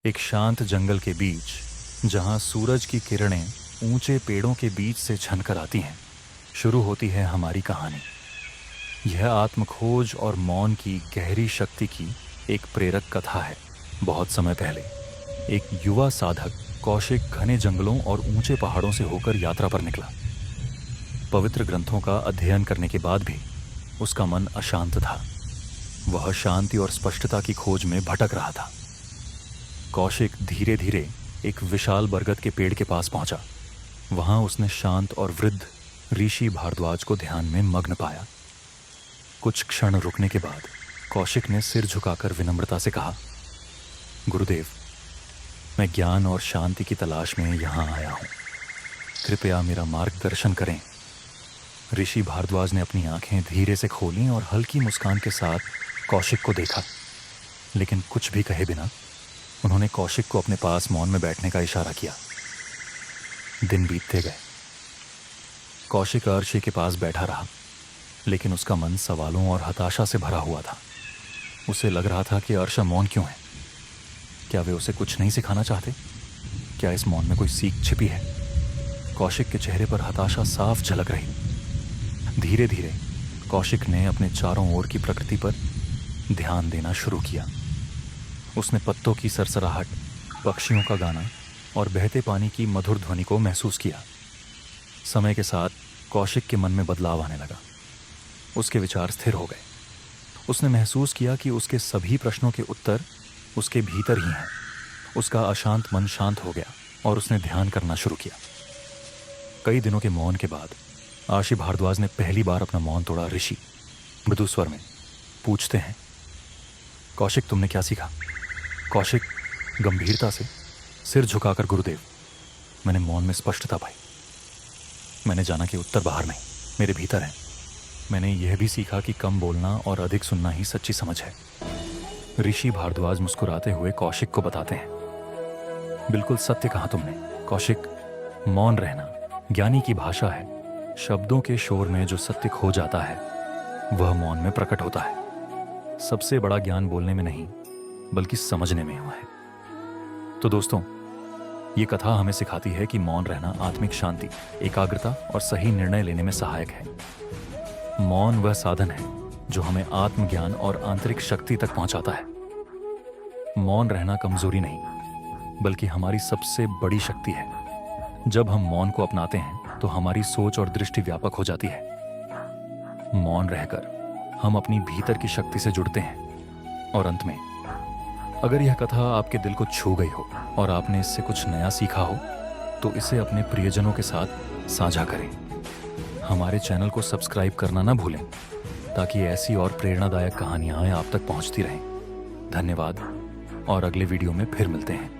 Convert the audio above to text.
एक शांत जंगल के बीच, जहां सूरज की किरणें ऊंचे पेड़ों के बीच से छनकर आती हैं, शुरू होती है हमारी कहानी। यह आत्मखोज और मौन की गहरी शक्ति की एक प्रेरक कथा है। बहुत समय पहले एक युवा साधक कौशिक घने जंगलों और ऊंचे पहाड़ों से होकर यात्रा पर निकला। पवित्र ग्रंथों का अध्ययन करने के बाद भी उसका मन अशांत था। वह शांति और स्पष्टता की खोज में भटक रहा था। कौशिक धीरे धीरे एक विशाल बरगद के पेड़ के पास पहुंचा। वहां उसने शांत और वृद्ध ऋषि भारद्वाज को ध्यान में मग्न पाया। कुछ क्षण रुकने के बाद कौशिक ने सिर झुकाकर विनम्रता से कहा, गुरुदेव, मैं ज्ञान और शांति की तलाश में यहाँ आया हूँ। कृपया मेरा मार्गदर्शन करें। ऋषि भारद्वाज ने अपनी आंखें धीरे से खोलीं और हल्की मुस्कान के साथ कौशिक को देखा, लेकिन कुछ भी कहे बिना उन्होंने कौशिक को अपने पास मौन में बैठने का इशारा किया। दिन बीतते गए। कौशिक अर्शी के पास बैठा रहा, लेकिन उसका मन सवालों और हताशा से भरा हुआ था। उसे लग रहा था कि अर्शा मौन क्यों है। क्या वे उसे कुछ नहीं सिखाना चाहते? क्या इस मौन में कोई सीख छिपी है? कौशिक के चेहरे पर हताशा साफ झलक रही। धीरे धीरे कौशिक ने अपने चारों ओर की प्रकृति पर ध्यान देना शुरू किया। उसने पत्तों की सरसराहट, पक्षियों का गाना और बहते पानी की मधुर ध्वनि को महसूस किया। समय के साथ कौशिक के मन में बदलाव आने लगा। उसके विचार स्थिर हो गए। उसने महसूस किया कि उसके सभी प्रश्नों के उत्तर उसके भीतर ही हैं। उसका अशांत मन शांत हो गया और उसने ध्यान करना शुरू किया। कई दिनों के मौन के बाद आशी भारद्वाज ने पहली बार अपना मौन तोड़ा। ऋषि मृदु स्वर में पूछते हैं, कौशिक, तुमने क्या सीखा? कौशिक गंभीरता से सिर झुकाकर, गुरुदेव, मैंने मौन में स्पष्टता पाई। मैंने जाना कि उत्तर बाहर नहीं, मेरे भीतर है। मैंने यह भी सीखा कि कम बोलना और अधिक सुनना ही सच्ची समझ है। ऋषि भारद्वाज मुस्कुराते हुए कौशिक को बताते हैं, बिल्कुल सत्य कहा तुमने कौशिक। मौन रहना ज्ञानी की भाषा है। शब्दों के शोर में जो सत्य खो जाता है वह मौन में प्रकट होता है। सबसे बड़ा ज्ञान बोलने में नहीं, बल्कि समझने में हुआ है। तो दोस्तों, ये कथा हमें सिखाती है कि मौन रहना आत्मिक शांति, एकाग्रता और सही निर्णय लेने में सहायक है। मौन वह साधन है जो हमें आत्मज्ञान और आंतरिक शक्ति तक पहुंचाता है। मौन रहना कमजोरी नहीं, बल्कि हमारी सबसे बड़ी शक्ति है। जब हम मौन को अपनाते हैं तो हमारी सोच और दृष्टि व्यापक हो जाती है। मौन रहकर हम अपनी भीतर की शक्ति से जुड़ते हैं। और अंत में, अगर यह कथा आपके दिल को छू गई हो और आपने इससे कुछ नया सीखा हो, तो इसे अपने प्रियजनों के साथ साझा करें। हमारे चैनल को सब्सक्राइब करना ना भूलें, ताकि ऐसी और प्रेरणादायक कहानियां आप तक पहुंचती रहें। धन्यवाद, और अगले वीडियो में फिर मिलते हैं।